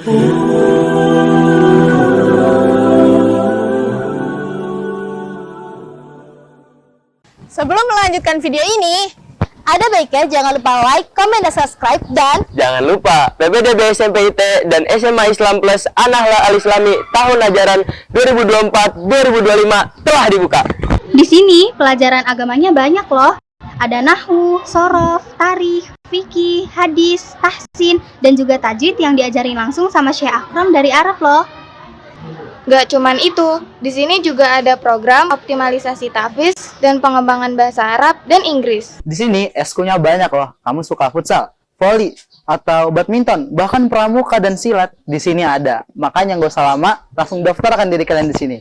Sebelum melanjutkan video ini, ada baiknya jangan lupa like, comment, dan subscribe, dan jangan lupa PPDB SMP IT dan SMA Islam Plus An-Nahdlatul Al-Islami tahun ajaran 2024-2025 telah dibuka. Di sini pelajaran agamanya banyak loh. Ada nahwu, shorof, tarikh, fikih, hadis, tahsin, dan juga tajwid yang diajarin langsung sama Syekh Akram dari Arab loh. Gak cuman itu, di sini juga ada program optimalisasi tahfiz dan pengembangan bahasa Arab dan Inggris. Di sini eskulnya banyak loh. Kamu suka futsal, voli, atau badminton, bahkan pramuka dan silat di sini ada. Makanya nggak usah lama, langsung daftarkan diri kalian di sini.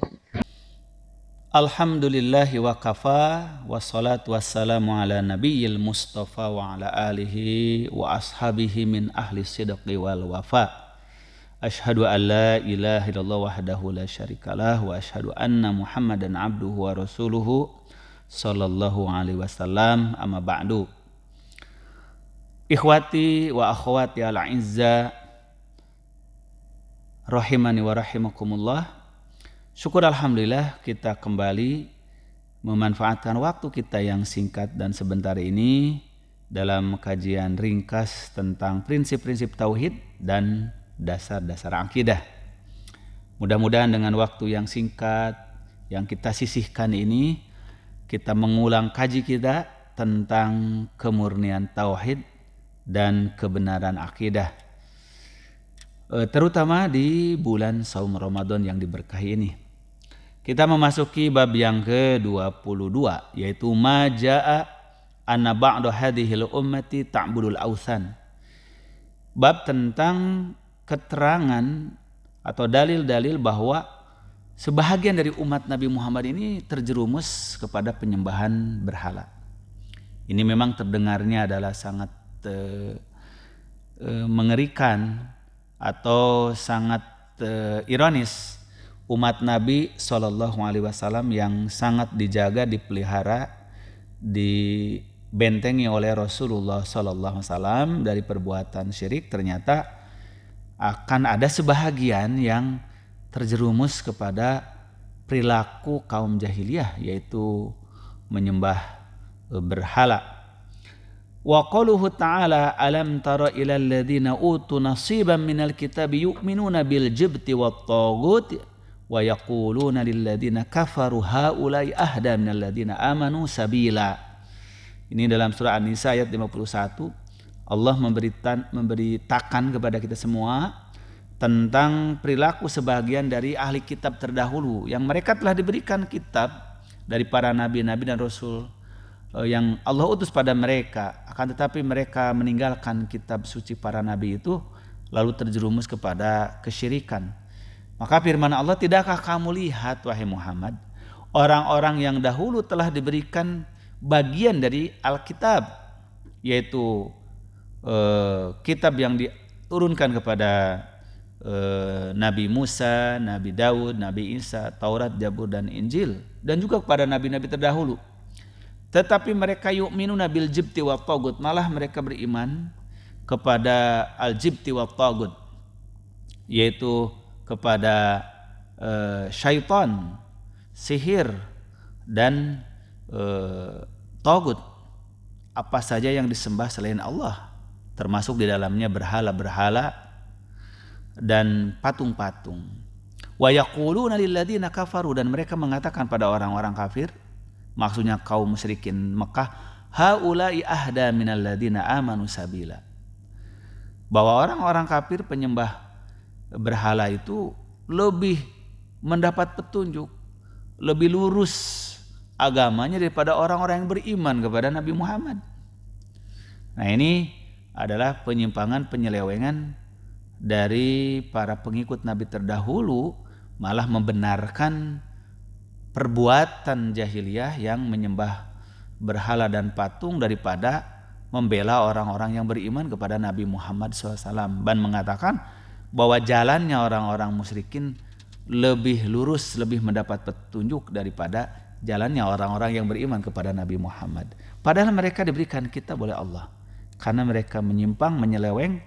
Alhamdulillahi wa kafa, wassalatu wassalamu ala nabiyyil mustafa wa ala alihi wa ashabihi min ahli sidqi wal wafa. Ashhadu an la ilaha illallah wahdahu la syarikalah wa ashhadu anna Muhammadan abduhu wa rasuluhu sallallahu alaihi wasallam, amma ba'du. Ikhwati wa akhwati al-izza rahimani wa rahimakumullah. Syukur alhamdulillah kita kembali memanfaatkan waktu kita yang singkat dan sebentar ini dalam kajian ringkas tentang prinsip-prinsip tauhid dan dasar-dasar akidah. Mudah-mudahan dengan waktu yang singkat yang kita sisihkan ini, kita mengulang kaji kita tentang kemurnian tauhid dan kebenaran akidah, terutama di bulan saum Ramadan yang diberkahi ini. Kita memasuki bab yang ke-22, yaitu maja'a anna ba'da hadhil ummati ta'budul awthan. Bab tentang keterangan atau dalil-dalil bahwa sebahagian dari umat Nabi Muhammad ini terjerumus kepada penyembahan berhala. Ini memang terdengarnya adalah sangat mengerikan atau sangat ironis. Umat Nabi SAW yang sangat dijaga, dipelihara, dibentengi oleh Rasulullah SAW dari perbuatan syirik, ternyata akan ada sebahagian yang terjerumus kepada perilaku kaum jahiliyah, yaitu menyembah berhala. Wa qauluhu ta'ala alam tara ilal ladzina utu nasiban minal kitabi yu'minuna bil jibti wat taghut wa yaquluna lil ladzina kafaru haula'i ahda minal ladzina amanu sabila. Ini dalam surah An-Nisa ayat 51. Allah memberitakan kepada kita semua tentang perilaku sebagian dari ahli kitab terdahulu yang mereka telah diberikan kitab dari para nabi-nabi dan rasul yang Allah utus pada mereka, akan tetapi mereka meninggalkan kitab suci para nabi itu lalu terjerumus kepada kesyirikan. Maka firman Allah, tidakkah kamu lihat wahai Muhammad, orang-orang yang dahulu telah diberikan bagian dari Alkitab, yaitu kitab yang diturunkan kepada Nabi Musa, Nabi Daud, Nabi Isa, Taurat, Zabur, dan Injil, dan juga kepada nabi-nabi terdahulu. Tetapi mereka yu'minuna bil jibti wa taghut, malah mereka beriman kepada al-jibti wa taghut, yaitu kepada syaitan, sihir, dan taghut, apa saja yang disembah selain Allah, termasuk di dalamnya berhala-berhala dan patung-patung. Wa yaquluna lil ladzina kafaru, dan mereka mengatakan pada orang-orang kafir, maksudnya kaum musyrikin Mekah, haula'i ahda minal ladzina amanu sabila, bahwa orang-orang kafir penyembah berhala itu lebih mendapat petunjuk, lebih lurus agamanya daripada orang-orang yang beriman kepada Nabi Muhammad. Nah, ini adalah penyimpangan, penyelewengan dari para pengikut Nabi terdahulu, malah membenarkan perbuatan jahiliyah yang menyembah berhala dan patung daripada membela orang-orang yang beriman kepada Nabi Muhammad SAW, dan mengatakan bahwa jalannya orang-orang musyrikin lebih lurus, lebih mendapat petunjuk daripada jalannya orang-orang yang beriman kepada Nabi Muhammad. Padahal mereka diberikan kitab oleh Allah, karena mereka menyimpang, menyeleweng,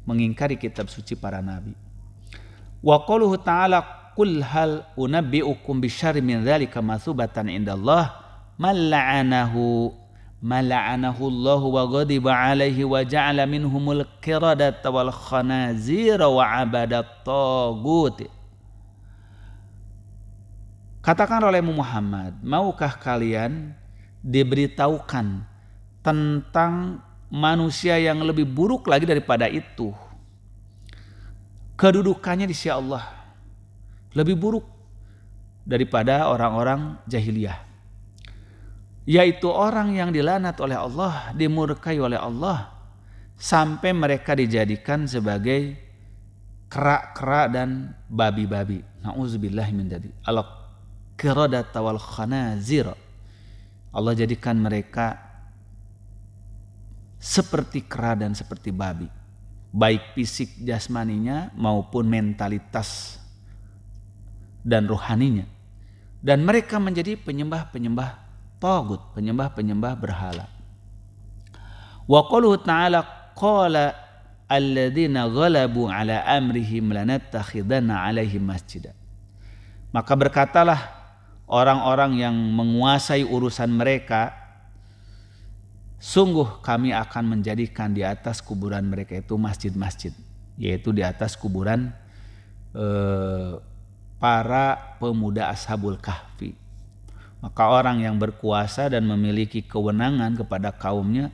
mengingkari kitab suci para nabi. Wa qauluhu ta'ala qul hal unabbi'ukum bisyarri min dzalika masubatan indallah man la'anahu Allahu wa ghadiba alaihi wa ja'ala minhumul qiradata wal khanazira wa abadat tagut. Katakan oleh Muhammad, maukah kalian diberitahukan tentang manusia yang lebih buruk lagi daripada itu? Kedudukannya di sisi Allah lebih buruk daripada orang-orang jahiliyah, yaitu orang yang dilaknat oleh Allah, dimurkai oleh Allah, sampai mereka dijadikan sebagai kera-kera dan babi-babi. Nauzubillah min dzalik. Al-qiradata wal khanazir. Allah jadikan mereka seperti kera dan seperti babi, baik fisik jasmaninya maupun mentalitas dan rohaninya. Dan mereka menjadi penyembah-penyembah tagut, penyembah-penyembah berhala. Wa qauluhu ta'ala qala alladzina ghalabu ala amrihim lanattakhidanna alaihim masjida. Maka berkatalah orang-orang yang menguasai urusan mereka, sungguh kami akan menjadikan di atas kuburan mereka itu masjid-masjid, yaitu di atas kuburan para pemuda Ashabul Kahfi. Maka orang yang berkuasa dan memiliki kewenangan kepada kaumnya,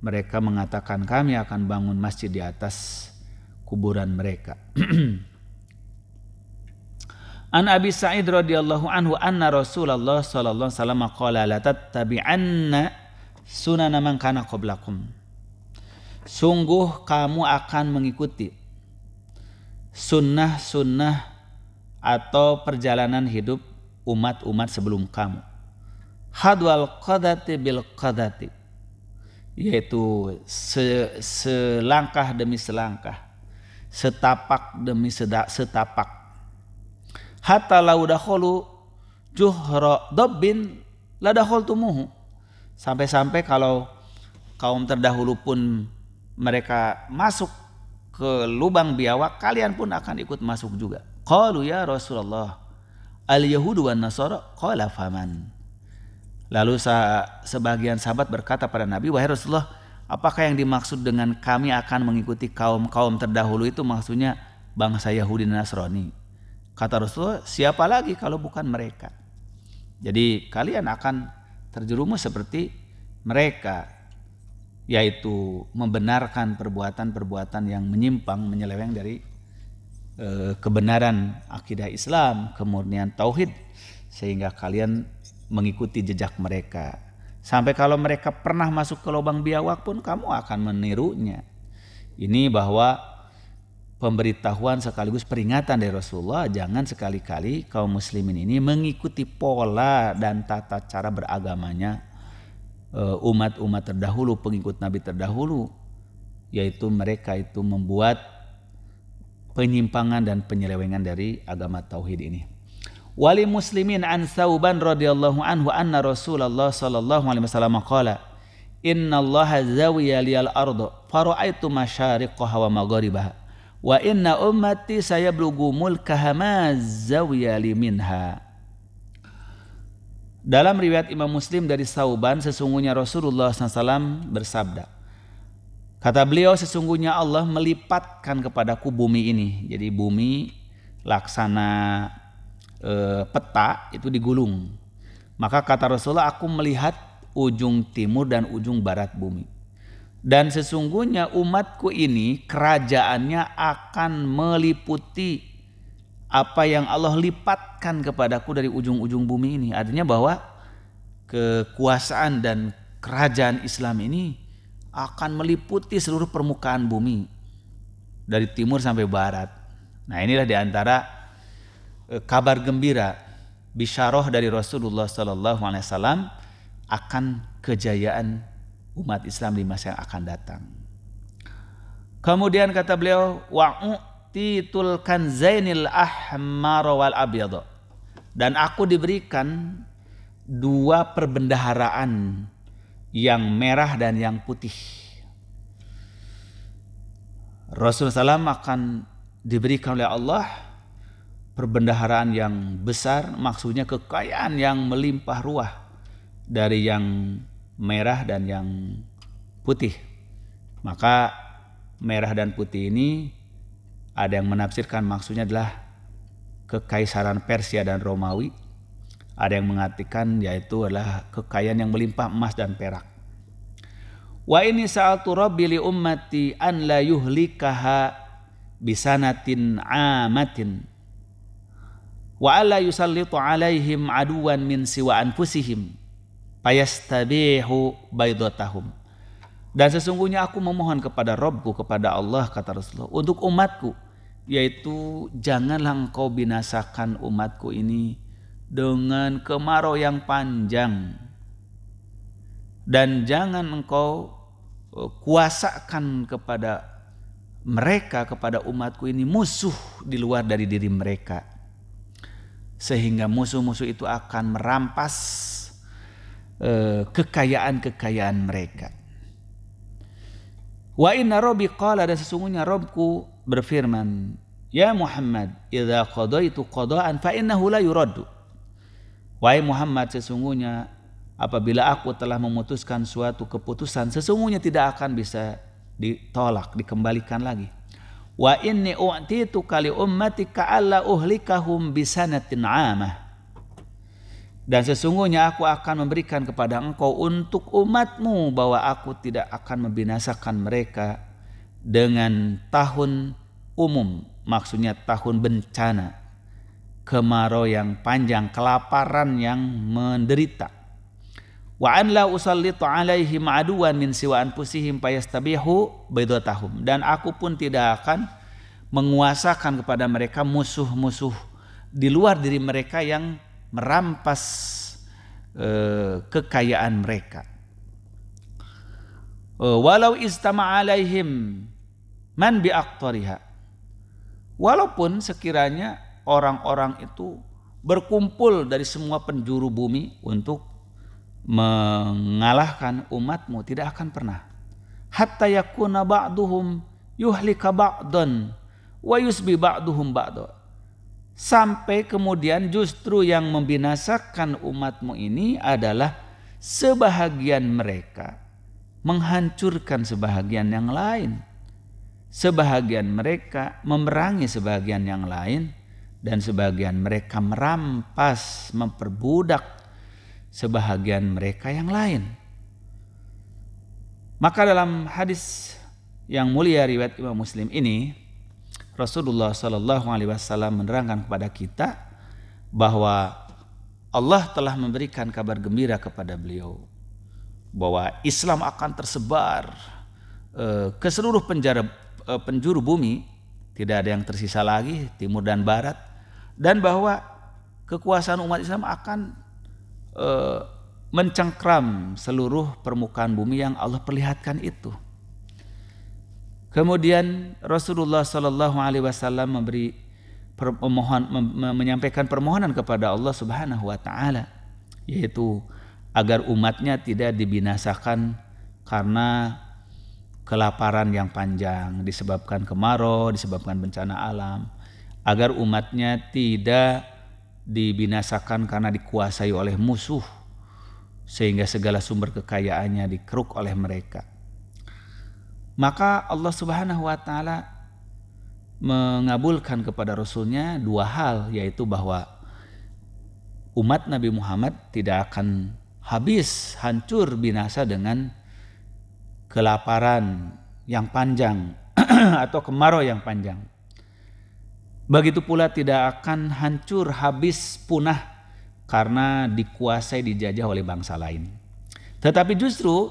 mereka mengatakan kami akan bangun masjid di atas kuburan mereka. An Abi Sa'id radhiyallahu anhu anna Rasulullah sallallahu alaihi wasallam qala la tattabi'anna sunana man kana qablakum. Sungguh kamu akan mengikuti sunnah-sunnah atau perjalanan hidup umat-umat sebelum kamu. Hadwal qadati bil qadati, yaitu selangkah demi selangkah, setapak demi setapak. Hatta laudakhulu juhra dabbin ladakhaltumuhu. Sampai-sampai kalau kaum terdahulu pun mereka masuk ke lubang biawak, kalian pun akan ikut masuk juga. Qalu ya Rasulullah al-Yahudu wan Nasara, qala faman. Lalu sebagian sahabat berkata pada Nabi, wahai Rasulullah, apakah yang dimaksud dengan kami akan mengikuti kaum-kaum terdahulu itu maksudnya bangsa Yahudi dan Nasrani? Kata Rasulullah, siapa lagi kalau bukan mereka? Jadi kalian akan terjerumus seperti mereka, yaitu membenarkan perbuatan-perbuatan yang menyimpang, menyeleweng dari kebenaran akidah Islam, kemurnian tauhid, sehingga kalian mengikuti jejak mereka. Sampai kalau mereka pernah masuk ke lubang biawak pun kamu akan menirunya. Ini bahwa pemberitahuan sekaligus peringatan dari Rasulullah, jangan sekali-kali kaum muslimin ini mengikuti pola dan tata cara beragamanya umat-umat terdahulu, pengikut Nabi terdahulu, yaitu mereka itu membuat penyimpangan dan penyelewengan dari agama tauhid ini. Wali muslimin an Thauban radhiyallahu anhu anna Rasulullah sallallahu alaihi wasallam qala innallaha zawiya liyal arda fara'aitu masyariqaha wa magharibaha wa inna ummati sayablughu mulkaha ma zawiya li minha. Dalam riwayat Imam Muslim dari Thauban, sesungguhnya Rasulullah SAW bersabda, kata beliau, sesungguhnya Allah melipatkan kepadaku bumi ini. Jadi bumi laksana peta itu digulung. Maka kata Rasulullah, aku melihat ujung timur dan ujung barat bumi. Dan sesungguhnya umatku ini kerajaannya akan meliputi apa yang Allah lipatkan kepadaku dari ujung-ujung bumi ini. Artinya bahwa kekuasaan dan kerajaan Islam ini akan meliputi seluruh permukaan bumi dari timur sampai barat. Nah, inilah diantara kabar gembira, bisyarah dari Rasulullah SAW akan kejayaan umat Islam di masa yang akan datang. Kemudian kata beliau, wa'utitul kanzainil ahmar wal abyad, dan aku diberikan dua perbendaharaan yang merah dan yang putih. Rasulullah SAW akan diberikan oleh Allah perbendaharaan yang besar, maksudnya kekayaan yang melimpah ruah dari yang merah dan yang putih. Maka merah dan putih ini ada yang menafsirkan maksudnya adalah kekaisaran Persia dan Romawi. Ada yang mengartikan yaitu adalah kekayaan yang melimpah emas dan perak. Wa ini sa'altu rabbi li ummati an la yuhlikaha bisanatin amatin wa alla yusallitu alaihim aduwan min siwa anfusihim fayastabihu baidatahum. Dan sesungguhnya aku memohon kepada Rabbku, kepada Allah, kata Rasulullah, untuk umatku, yaitu janganlah engkau binasakan umatku ini dengan kemarau yang panjang, dan jangan engkau kuasakan kepada mereka, kepada umatku ini musuh di luar dari diri mereka, sehingga musuh-musuh itu akan merampas kekayaan-kekayaan mereka. Wa inna rabbi qala, dan sesungguhnya Rabbku berfirman, ya Muhammad, idza qadaitu qada'an fa innahu la yuraddu. Wahai Muhammad, sesungguhnya apabila aku telah memutuskan suatu keputusan, sesungguhnya tidak akan bisa ditolak, dikembalikan lagi. Wa inni u'titu kali ummatika alla uhlikahum bisanatin 'amah. Dan sesungguhnya aku akan memberikan kepada engkau untuk umatmu bahwa aku tidak akan membinasakan mereka dengan tahun umum, maksudnya tahun bencana, kemarau yang panjang, kelaparan yang menderita. Wa an la usallitu alaihim aduwan min siwa anfusihim fayastabihu baidatahum. Dan aku pun tidak akan menguasakan kepada mereka musuh-musuh di luar diri mereka yang merampas kekayaan mereka. Walau istama alaihim man biaqtariha. Walaupun sekiranya orang-orang itu berkumpul dari semua penjuru bumi untuk mengalahkan umatmu, tidak akan pernah. Hatta yakuna ba'duhum yuhlika ba'dan wa yusbi ba'duhum ba'da. Sampai kemudian justru yang membinasakan umatmu ini adalah sebahagian mereka menghancurkan sebahagian yang lain. Sebahagian mereka memerangi sebahagian yang lain, dan sebahagian mereka merampas, memperbudak sebahagian mereka yang lain. Maka dalam hadis yang mulia riwayat Imam Muslim ini, Rasulullah SAW menerangkan kepada kita bahwa Allah telah memberikan kabar gembira kepada beliau bahwa Islam akan tersebar ke seluruh penjuru bumi, tidak ada yang tersisa lagi, timur dan barat, dan bahwa kekuasaan umat Islam akan mencengkram seluruh permukaan bumi yang Allah perlihatkan itu. Kemudian Rasulullah SAW menyampaikan permohonan kepada Allah Subhanahu wa taala, yaitu agar umatnya tidak dibinasakan karena kelaparan yang panjang disebabkan kemarau, disebabkan bencana alam, agar umatnya tidak dibinasakan karena dikuasai oleh musuh sehingga segala sumber kekayaannya dikeruk oleh mereka. Maka Allah Subhanahu wa taala mengabulkan kepada Rasulnya dua hal, yaitu bahwa umat Nabi Muhammad tidak akan habis, hancur, binasa dengan kelaparan yang panjang atau kemarau yang panjang. Begitu pula tidak akan hancur, habis, punah karena dikuasai, dijajah oleh bangsa lain. Tetapi justru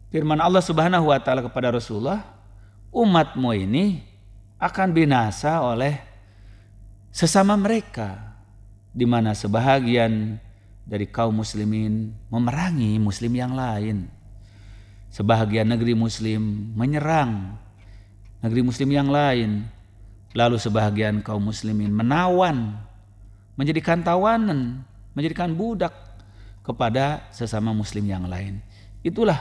firman Allah Subhanahu wa taala kepada Rasulullah, umatmu ini akan binasa oleh sesama mereka, di mana sebahagian dari kaum muslimin memerangi muslim yang lain. Sebahagian negeri muslim menyerang negeri muslim yang lain. Lalu sebahagian kaum muslimin menawan, menjadikan tawanan, menjadikan budak kepada sesama muslim yang lain. Itulah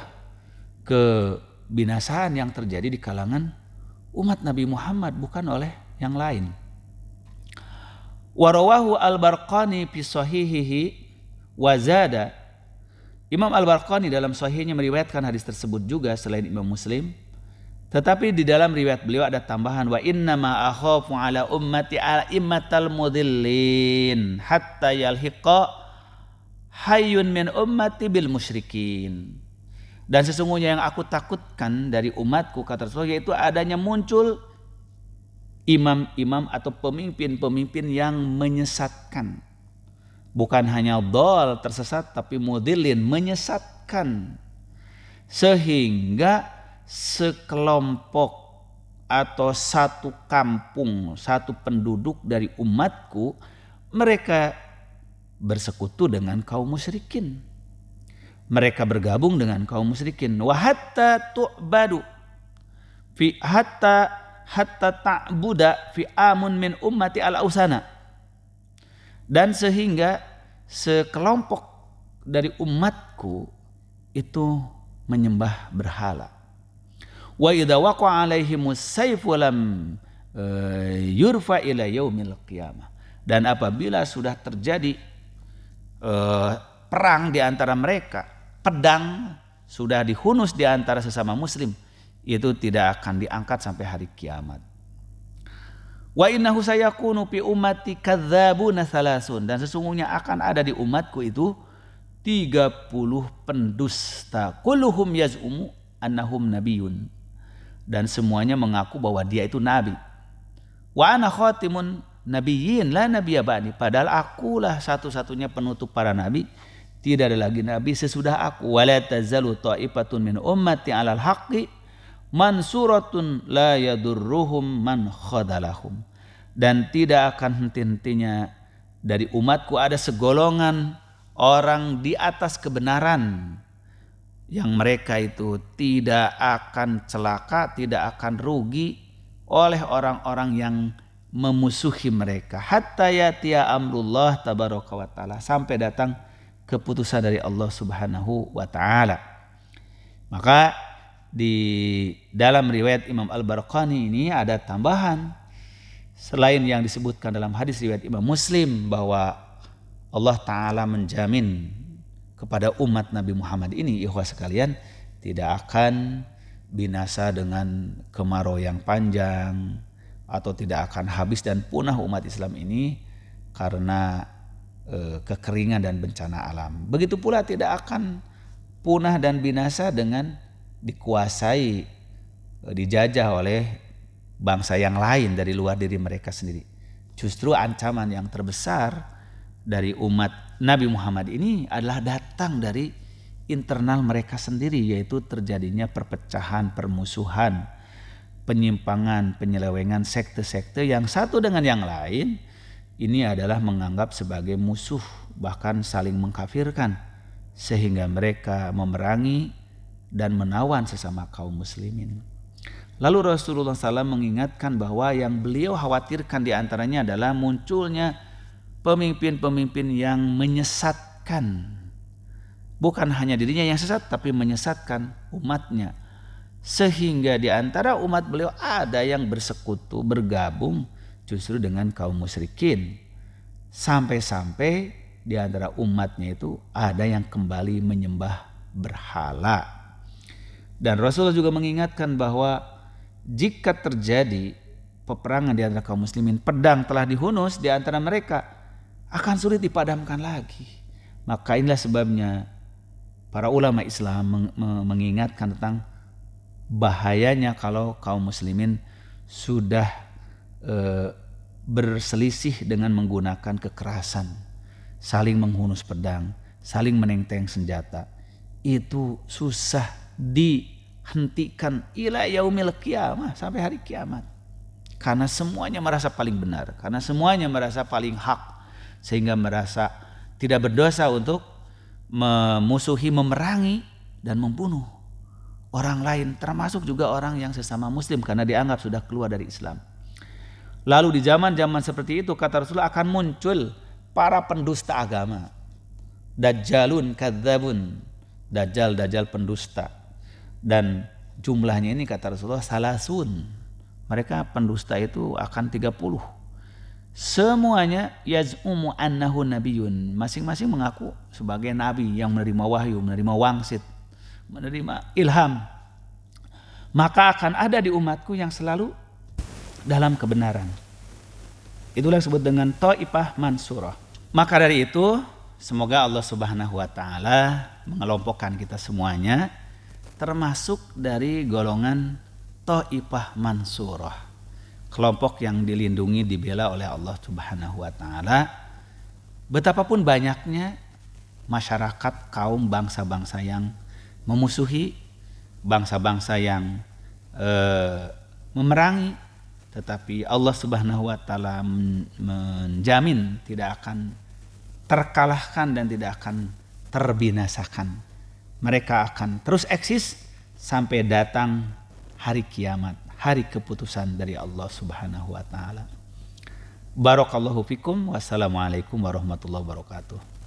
kebinasaan yang terjadi di kalangan umat Nabi Muhammad, bukan oleh yang lain. Warawahu Al-Barqani fi sahihihi wa zada. Imam Al-Barqani dalam sahihnya meriwayatkan hadis tersebut juga selain Imam Muslim. Tetapi di dalam riwayat beliau ada tambahan, wa inna ma akhafu ala ummati a'immatal mudillin hatta yalhiqa hayyun min ummati bil musyrikin. Dan sesungguhnya yang aku takutkan dari umatku, kata Rasulullah, yaitu adanya muncul imam-imam atau pemimpin-pemimpin yang menyesatkan. Bukan hanya dhal, tersesat, tapi mudillin, menyesatkan. Sehingga sekelompok atau satu kampung, satu penduduk dari umatku, mereka bersekutu dengan kaum musyrikin. Mereka bergabung dengan kaum musyrikin. Wa hatta tu'badu fi hatta ta'buda fi amun min ummati al-ausana. Dan sehingga sekelompok dari umatku itu menyembah berhala. Wa idza waqa'a alaihimus sayfu lam yurfa ila yaumil qiyamah. Dan apabila sudah terjadi perang di antara mereka, pedang sudah dihunus di antara sesama muslim, itu tidak akan diangkat sampai hari kiamat. Wa innahu sayakunu fi ummati kadzabuna thalathun. Dan sesungguhnya akan ada di umatku itu 30 pendusta. Kulluhum yaz'umu annahum nabiyyun. Dan semuanya mengaku bahwa dia itu nabi. Wa ana khatimun nabiyyin la nabiyya ba'di. Padahal akulah satu-satunya penutup para nabi. Tidak ada lagi nabi sesudah aku. Wa la tazalu ta'ifatun min ummati 'alal haqqi mansuratun la yadurruhum man khadalahum. Dan tidak akan henti-hentinya dari umatku ada segolongan orang di atas kebenaran, yang mereka itu tidak akan celaka, tidak akan rugi oleh orang-orang yang memusuhi mereka. Hatta yatiya amrullah tabaraka wa ta'ala, sampai datang keputusan dari Allah Subhanahu wa ta'ala. Maka di dalam riwayat Imam Al-Barqani ini ada tambahan selain yang disebutkan dalam hadis riwayat Imam Muslim, bahwa Allah Ta'ala menjamin kepada umat Nabi Muhammad ini, ikhwah sekalian, tidak akan binasa dengan kemarau yang panjang, atau tidak akan habis dan punah umat Islam ini karena kekeringan dan bencana alam. Begitu pula tidak akan punah dan binasa dengan dikuasai, dijajah oleh bangsa yang lain dari luar diri mereka sendiri. Justru ancaman yang terbesar dari umat Nabi Muhammad ini adalah datang dari internal mereka sendiri, yaitu terjadinya perpecahan, permusuhan, penyimpangan, penyelewengan, sekte-sekte yang satu dengan yang lain ini adalah menganggap sebagai musuh, bahkan saling mengkafirkan, sehingga mereka memerangi dan menawan sesama kaum muslimin. Lalu Rasulullah SAW mengingatkan bahwa yang beliau khawatirkan diantaranya adalah munculnya pemimpin-pemimpin yang menyesatkan. Bukan hanya dirinya yang sesat, tapi menyesatkan umatnya. Sehingga di antara umat beliau ada yang bersekutu, bergabung justru dengan kaum musyrikin. Sampai-sampai di antara umatnya itu ada yang kembali menyembah berhala. Dan Rasulullah juga mengingatkan bahwa jika terjadi peperangan di antara kaum muslimin, pedang telah dihunus di antara mereka, akan sulit dipadamkan lagi. Maka inilah sebabnya para ulama Islam mengingatkan tentang bahayanya kalau kaum muslimin sudah berselisih dengan menggunakan kekerasan, saling menghunus pedang, saling menenteng senjata. Itu susah dihentikan ila yaumil qiyamah, sampai hari kiamat. Karena semuanya merasa paling benar, karena semuanya merasa paling hak, sehingga merasa tidak berdosa untuk memusuhi, memerangi dan membunuh orang lain, termasuk juga orang yang sesama muslim, karena dianggap sudah keluar dari Islam. Lalu di zaman-zaman seperti itu, kata Rasulullah, akan muncul para pendusta agama, dajjalun kadzabun, dajjal pendusta, dan jumlahnya ini kata Rasulullah salasun. Mereka pendusta itu akan 30. semuanya yaz'umu annahu nabiyyun, masing-masing mengaku sebagai nabi yang menerima wahyu, menerima wangsit, menerima ilham. Maka akan ada di umatku yang selalu dalam kebenaran. Itulah disebut dengan Thaifah Mansurah. Maka dari itu, semoga Allah Subhanahu wa taala mengelompokkan kita semuanya termasuk dari golongan Thaifah Mansurah. Kelompok yang dilindungi, dibela oleh Allah Subhanahu wa taala. Betapapun banyaknya masyarakat, kaum, bangsa-bangsa yang memusuhi, bangsa-bangsa yang memerangi, tetapi Allah Subhanahu wa taala menjamin tidak akan terkalahkan dan tidak akan terbinasakan. Mereka akan terus eksis sampai datang hari kiamat, hari keputusan dari Allah Subhanahu wa taala. Barakallahu fikum. Wassalamualaikum warahmatullahi wabarakatuh.